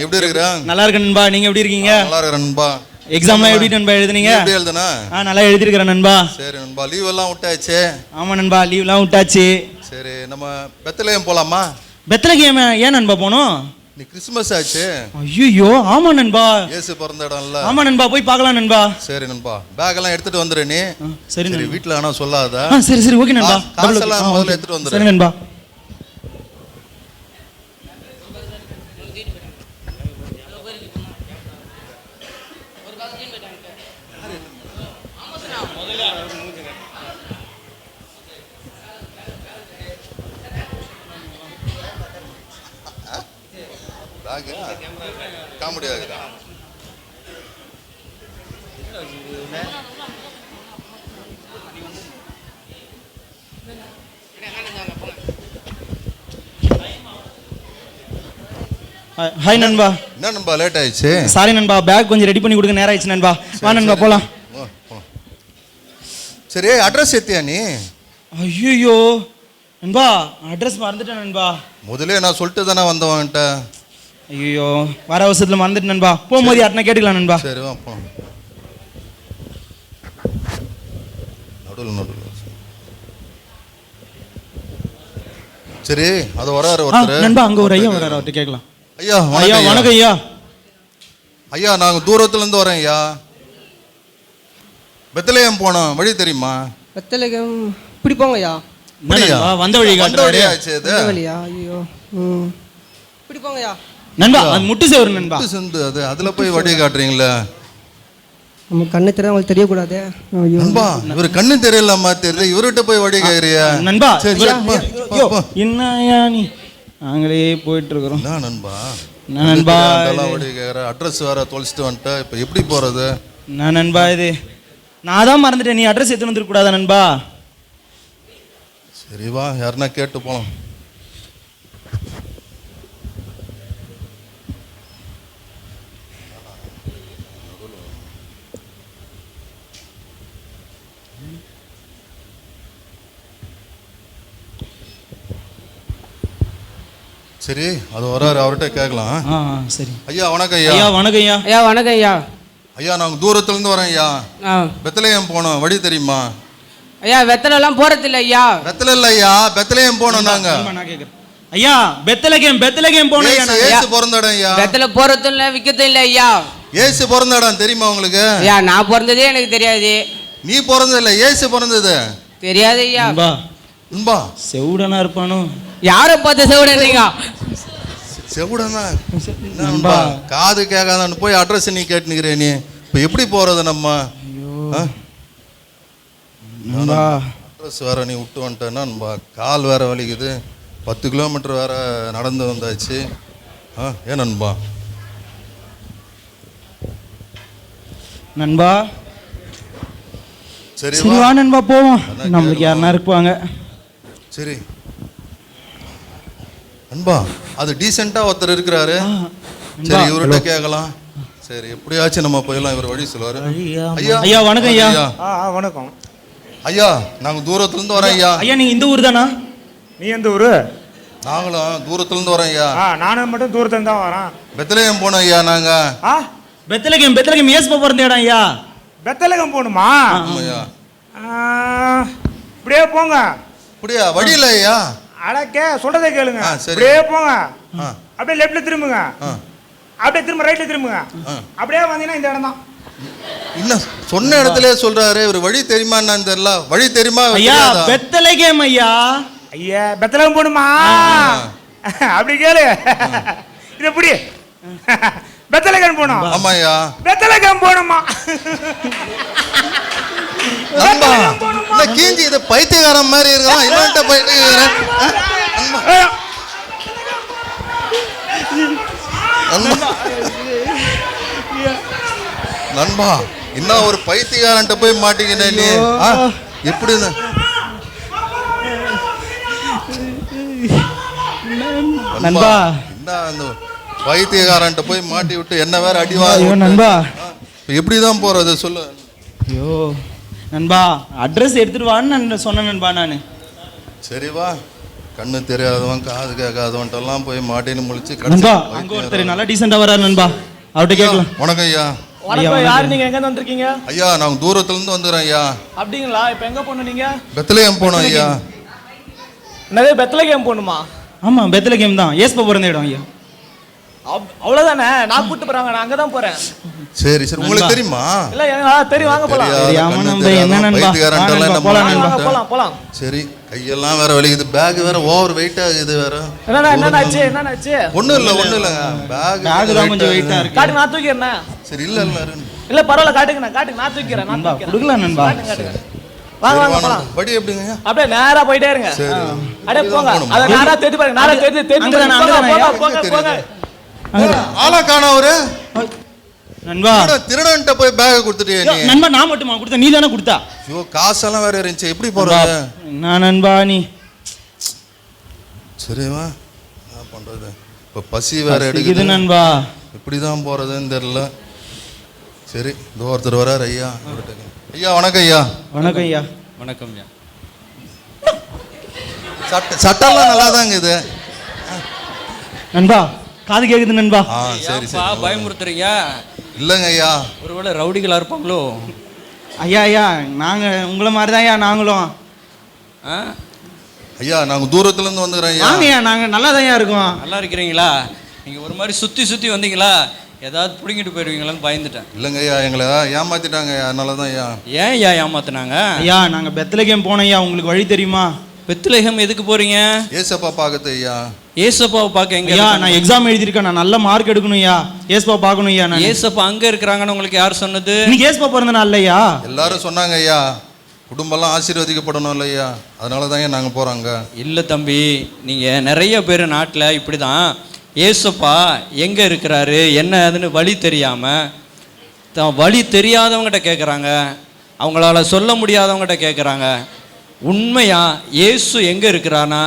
எப்படி இருக்கிற? நல்லா இருக்கேன் நண்பா. நீங்க எப்படி இருக்கீங்க? நல்லா இருக்கிறேன் நண்பா. எக்ஸாம்லாம் எப்படி நண்பா எழுதுனீங்க? எப்படி எழுதுனா? நல்லா எழுதிருக்கிறேன் நண்பா. சரி நண்பா, லீவ் எல்லாம் விட்டாச்சு. ஆமா நண்பா, லீவ்லாம் விட்டாச்சு. சரி, நம்ம பெத்லகேம் போலாமா? பெத்லகேம் ஏன் நண்பா போனோம்? நீ கிறிஸ்மஸ் ஆச்சு. ஐயோ ஆமா நண்பா, இயேசு பிறந்த இடம்ல. ஆமா நண்பா, போய் பார்க்கலாம் நண்பா. சரி நண்பா, பேக் எல்லாம் எடுத்துட்டு வந்துரு நீ. சரி சரி, வீட்ல ஆனா சொல்லாத. சரி சரி, ஓகே நண்பா. காசெல்லாம் முதல்ல எடுத்துட்டு வந்துரு. சரி நண்பா. காமெடி ஆகுதா? ஹாய் நண்பா. என்ன நண்பா லேட் ஆயிடுச்சு? சாரி நண்பா, பேக் கொஞ்சம் ரெடி பண்ணி கொடுக்க நேரம் ஆயிடுச்சு நண்பா. வா நண்பா போலாம். சரி, அட்ரஸ் ஏத்தியா நீ? ஐயோ நண்பா, அட்ரஸ் மறந்துட்டேன் நண்பா. முதல்ல நான் சொல்லிட்டு தானே வந்தவன்ட்ட. ஐயோ, வர அவசரத்தில் மறந்துட்டு நண்பா. போகும்போது யாருன்னா கேட்டுக்கலாம் நண்பா. சரி வா போ. நடுவில் சரி, அது வராரு ஒருத்தர் நண்பா. அங்க ஒரு ஐயா வராரு, அவர்கிட்ட கேட்கலாம். ஐயா ஐயா வணக்கம் ஐயா. ஐயா, நாங்க தூரத்துல இருந்து வரோம் ஐயா. பெத்லகேம் போனோம், வழி தெரியுமா? பெத்லகேம் இப்படி போங்க ஐயா. வந்த வழி காட்டுறாரு. வழியா? ஐயோ, இப்படி போங்க ஐயா. நண்பா, அது முட்டு சேவரு நண்பா. முட்டு செந்து அது, அதுல போய் வழி காட்டுறீங்களா? நம்ம கண்ணு தெரிய உங்களுக்கு தெரியக்கூடாது நண்பா. இவர் கண்ணு தெரியலாமா தெரியுது, இவர்கிட்ட போய் வழி கேக்குறியா நண்பா? என்னையா நீ, நாங்களே போயிட்டு இருக்கிறோம். நண்பா நண்பா வழி கேக்குற, அட்ரஸ் வேற தொலைச்சிட்டு வந்துட்ட, இப்ப எப்படி போறது? நண்பா, இது நான் தான் மறந்துட்டேன். நீ அட்ரஸ் எடுத்துட்டு வந்துருக்க கூடாதா நண்பா? சரி வா, யாருன்னா கேட்டு போலாம். சரி, அது வராரு, அவர்கிட்ட கேட்கலாம். சரி. ஐயா வணக்கம் ஐயா. ஐயா வணக்கம் ஐயா. ஐயா வணக்கம் ஐயா. ஐயா, நாங்க தூரத்துல இருந்து வரோம் ஐயா. பெத்லகேம் போனோம், வழி தெரியுமா? ஐயா வெத்தலாம் போறது இல்ல ஐயா. வெத்தல இல்ல ஐயா, பெத்லகேம் போனோம் நாங்க. நான் கேக்குறேன் ஐயா. பெத்லகேம் போனோம் ஐயா. இயேசு பிறந்த இடம் ஐயா. வெத்தல போறதும் இல்ல விக்கிறதும் இல்ல ஐயா. இயேசு பிறந்த இடம் தெரியுமா உங்களுக்கு? ஐயா, நான் பிறந்ததே எனக்கு தெரியாது. நீ பிறந்தது இல்ல, இயேசு பிறந்தது தெரியாது ஐயா. நண்பா, செவுடனா இருப்பானோ? யாரை பார்த்து செவுடன்றீங்க? செவுடனா நண்பா, காது கேட்காதான்னு போய் அட்ரஸ் நீ கேட்டுக்கிறே. நீ இப்ப எப்படி போறது நம்ம? அட்ரஸ் வேற நீ விட்டு வந்துட்டேன்னா நண்பா, கால் வேற வலிக்குது. 10 கிலோமீட்டர் வேற நடந்து வந்தாச்சு. ஏன் நண்பா? நண்பா சரி வா நண்பா, போவோம். நம்மளுக்கு யாருன்னா இருப்பாங்க. சரி நண்பா, அது டீசெண்டா ஒருத்தர் இருக்கிறாரு. சரி, இவர்கிட்ட கேட்கலாம். சரி, எப்படியாச்சும் நம்ம போயிடலாம், இவர் வழி சொல்லுவாரு. ஐயா ஐயா வணக்கம் ஐயா. வணக்கம் ஐயா, நாங்க தூரத்துல இருந்து வரோம் ஐயா. ஐயா, நீங்க இந்த ஊர் தானா? நீ எந்த ஊரு? நாங்களும் தூரத்துல இருந்து வரோம் ஐயா. நானும் மட்டும் தூரத்துல இருந்து தான் வரேன். பெத்லகேம் போனோம் ஐயா நாங்க. பெத்லகேம் இயேசு பிறந்த இடம் ஐயா. பெத்லகேம் போகணுமா? ஆமாய்யா. இப்படியே போங்க. அப்படியா? வழி இல்லை ஐயா. அடக்கே, சொல்றதை கேளுங்க. சரி. அப்படியே போங்க, அப்படியே லெஃப்ட்ல திரும்புங்க, அப்படியே திரும்ப ரைட்ல திரும்புங்க, அப்படியே வந்தீங்கன்னா இந்த இடம் தான். இன்னும் சொன்ன இடத்துல சொல்றாரு. இவர் வழி தெரியுமா என்னன்னு தெரியல. வழி தெரியுமா ஐயா? பெத்லகேம் ஐயா. ஐயா, பெத்லகேம் போகணுமா? அப்படி கேளு. இது எப்படி? பெத்லகேம் போகணும். ஆமாய்யா, பெத்லகேம் போகணுமா? நண்பா, இந்த கீஞ்சி இது பைத்தியக்காரன் மாதிரி இருக்கான். இவன்ட்ட பைத்தியக்காரன். நண்பா, இன்னும் ஒரு பைத்தியக்காரன்ட்ட போய் மாட்டிக்கிட்டே நீ. எப்படி நண்பா, என்ன பைத்தியக்காரன்ட்ட போய் மாட்டி விட்டு என்ன வேற அடிவாங்க நண்பா. எப்படிதான் போறது சொல்லு. ஐயோ நண்பா, அட்ரஸ் எடுத்துட்டு வான்னு சொன்னேன் நண்பா. நான் சரி வா, கண்ணு தெரியாதவன் காது கேட்காதவன்ட்டெல்லாம் போய் மாட்டின்னு முழிச்சு நண்பா கடைசி அங்க ஒருத்தர் நல்லா டீசெண்டா வராரு நண்பா, அவர்கிட்ட கேட்கலாம். வணக்கம் ஐயா. வணக்கம். யார் நீங்க? எங்க இருந்து வந்திருக்கீங்க? ஐயா நாங்க தூரத்துல இருந்து வந்துடுறோம் ஐயா. அப்படிங்களா? இப்ப எங்க போகணும் நீங்க? பெத்லகேம் போனோம் ஐயா. என்னது பெத்லகேம் போகணுமா? ஆமா பெத்லகேம் தான், ஏசப்பா பிறந்த இடம் ஐயா. அவ்வளவுதானே, நான் கூட்டு போறாங்க, நான் அங்கதான் போறேன். சரி சரி, உங்களுக்கு தெரியுமா? இல்ல தெரியும், வாங்க போலாம். தெரியாம நம்ம என்ன நண்பா, போலாம் நண்பா, போலாம் போலாம். சரி, கையெல்லாம் வேற வலிக்குது, பேக் வேற ஓவர் வெயிட் ஆகுது வேற. என்னன்னாச்சு? ஒண்ணும் இல்ல பேக் தான் கொஞ்சம் வெயிட்டா இருக்கு. காட்டுங்க, நான் தூக்கிறேன். சரி இல்ல இல்ல பரவாயில்ல, காட்டுங்க, நான் தூக்கிறேன். நண்பா கொடுக்கலாம் நண்பா. வாங்க வாங்க போலாம். படி எப்படிங்க? அப்படியே நேரா போயிட்டே இருங்க. சரி அப்படியே போங்க. அத நேரா தேடி பாருங்க, நேரா தேடி போங்க. ஆளா காணோம் அவரு. நண்பா திருடன்ட்ட போய் பேக் கொடுத்துட்டியே நீ. நண்பா நான் மட்டுமா கொடுத்தா, நீ தானே கொடுத்தா? ஐயோ காசெல்லாம் வேற இருந்துச்சு, எப்படி போறது? நான் நண்பா நீ சரிவா என்ன பண்றது, இப்ப பசி வேற இது எடுக்குது நண்பா. இப்படிதான் போறதுன்னு தெரியல. சரி இதோ ஒருத்தர் வராரு ஐயா. ஐயா வணக்கம் ஐயா. வணக்கம் ஐயா. வணக்கம் ஐயா. சட்டெல்லாம் நல்லா தாங்க இது. நண்பா காது கேக்குது நண்பா. சரி ஏன்பா சரி. பயமுறுத்துறீங்க? இல்லைங்க ஐயா. ஒருவேளை ரவுடிகளா இருப்பாங்களோ? ஐயா ஐயா நாங்க உங்களை மாதிரி தான் ஐயா நாங்களும். ஆ? ஐயா நாங்க தூரத்துல இருந்து வந்துக்கிறோம் ஐயா. வாங்க ஐயா, நாங்க நல்லா தான் இருக்கோம். நல்லா இருக்கிறீங்களா? நீங்க ஒரு மாதிரி சுத்தி வந்தீங்களா, ஏதாவது பிடிங்கிட்டு போயிடுவீங்களான்னு பயந்துட்டேன். இல்லைங்க ஐயா, எங்களை ஏமாத்திட்டாங்க ஐயா, அதனால தான் ஐயா. ஏன் ஐயா ஏமாத்துனாங்க? ஐயா நாங்க பெத்லகேம் போனோம் ஐயா, உங்களுக்கு வழி தெரியுமா? பெத்லகேம் எதுக்கு போறீங்க? ஏசப்பா பார்க்கறது ஐயா. ஏசப்பாவை பார்க்க எங்க? ஐயா நான் எக்ஸாம் எழுதிருக்கேன், நான் நல்ல மார்க் எடுக்கணும் ஐயா, ஏசப்பா பார்க்கணும் ஐயா. நான் ஏசப்பா அங்க இருக்கிறாங்கன்னு உங்களுக்கு யார் சொன்னது? இன்னைக்கு ஏசப்பா பிறந்த நாள் இல்லையா? எல்லாரும் சொன்னாங்க ஐயா, குடும்பம்லாம் ஆசீர்வதிக்கப்படணும் இல்லையா, அதனால தான் ஐயா நாங்கள் போகிறோங்க. இல்லை தம்பி, நீங்கள் நிறைய பேர் நாட்டில் இப்படி தான் ஏசப்பா எங்கே இருக்கிறாரு என்னதுன்னு வழி தெரியாமல் வழி தெரியாதவங்ககிட்ட கேட்குறாங்க, அவங்களால சொல்ல முடியாதவங்ககிட்ட கேட்குறாங்க. உண்மையா இயேசு எங்கே இருக்கிறானா,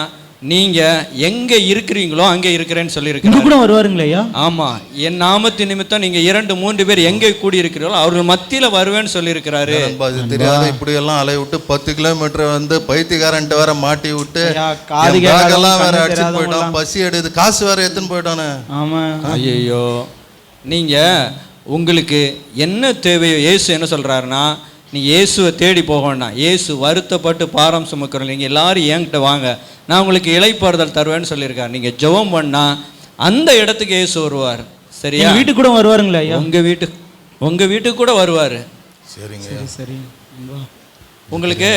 நீங்கள் எங்கே இருக்கிறீங்களோ அங்கே இருக்கிறேன்னு சொல்லியிருக்கிறேன். கூட வருவாருங்களா ஐயா? ஆமாம், என் நாமத்தின் நிமித்தம் நீங்கள் 2-3 பேர் எங்கே கூடி இருக்கிறீங்களோ அவர்கள் மத்தியில் வருவேன்னு சொல்லியிருக்கிறாரு. இது தெரியாத இப்படி எல்லாம் அலைய விட்டு 10 கிலோமீட்டர் வந்து பைத்தியக்காரன்ட்டு வேற மாட்டி விட்டு எல்லாம் வேற அடிச்சுட்டு போயிட்டான், பசி எடுது, காசு வேற எடுத்துன்னு போயிட்டானே. ஆமா. ஐயோ, நீங்கள் உங்களுக்கு என்ன தேவையோ இயேசு என்ன சொல்கிறாருன்னா, நீ இயேசுவை தேடி போக வேண்டாம், இயேசு வருத்தப்பட்டு பாரம் சுமக்கிறோம், நீங்கள் எல்லாரும் என்கிட்ட வாங்க, நான் உங்களுக்கு இளைப்பாறுதல் தருவேன்னு சொல்லியிருக்காரு. நீங்கள் ஜெபம் பண்ணால் அந்த இடத்துக்கு இயேசு வருவார். சரியா? வீட்டுக்கு கூட வருவாருங்களா ஐயா? உங்கள் வீட்டுக்கு கூட வருவார். சரிங்க சரி. உங்களுக்கு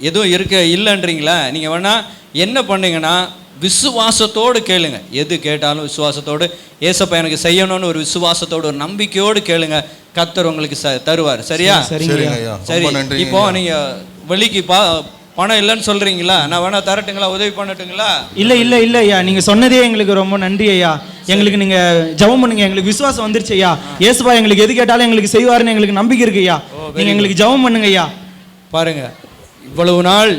எதுவும் இல்லைன்றீங்களா? நீங்கள் வேணால் என்ன பண்ணீங்கன்னா விசுவாசத்தோடு கேளுங்க, எது கேட்டாலும் விசுவாசத்தோடு, ஏசப்பா எனக்கு செய்யணும்னு ஒரு விசுவாசத்தோடு ஒரு நம்பிக்கையோடு கேளுங்க, கர்த்தர் உங்களுக்கு தருவார். சரியா? சரி. இப்போ நீங்க வெளிக்கு பணம் இல்லைன்னு சொல்றீங்களா, நான் வேணா தரட்டுங்களா, உதவி பண்ணட்டுங்களா? இல்ல ஐயா, நீங்க சொன்னதே எங்களுக்கு ரொம்ப நன்றி ஐயா. எங்களுக்கு நீங்க ஜெபம் பண்ணுங்க, எங்களுக்கு விசுவாசம் வந்துருச்சு ஐயா. ஏசுப்பா எங்களுக்கு எது கேட்டாலும் எங்களுக்கு செய்வாருன்னு எங்களுக்கு நம்பிக்கை இருக்கு ஐயா. நீங்க எங்களுக்கு ஜெபம் பண்ணுங்க ஐயா. பாருங்க, இவ்வளவு நாள்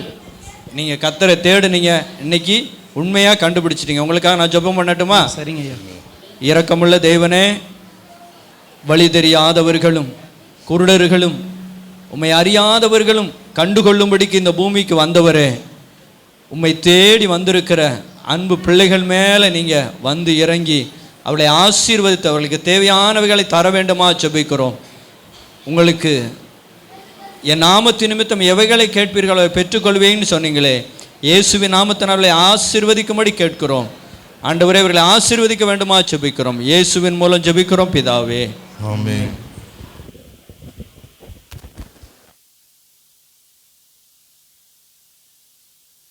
நீங்க கர்த்தரை தேடுனீங்க, இன்னைக்கு உண்மையா கண்டுபிடிச்சிட்டீங்க. உங்களுக்காக நான் ஜெபம் பண்ணட்டுமா? சரிங்க ஐயா. இரக்கமுள்ள தேவனே, வழி தெரியாதவர்களும் குருடர்களும் உம்மை அறியாதவர்களும் கண்டுகொள்ளும்படிக்கு இந்த பூமிக்கு வந்தவரே, உம்மை தேடி வந்திருக்கிற அன்பு பிள்ளைகள் மேலே நீங்கள் வந்து இறங்கி அவளை ஆசீர்வதித்து அவளுக்கு தேவையானவைகளை தர வேண்டுமா ஜெபிக்கிறோம். உங்களுக்கு என் நாமத்தின் நிமித்தம் எவைகளை கேட்பீர்களோ பெற்றுக்கொள்வேன்னு சொன்னீங்களே, இயேசுவின் நாமத்தினால் அவளை ஆசீர்வதிக்கும்படி கேட்கிறோம். ஆண்டவரே, அவர்களை ஆசீர்வதிக்க வேண்டுமா ஜெபிக்கிறோம். இயேசுவின் மூலம் ஜெபிக்கிறோம் பிதாவே. ஆமென்.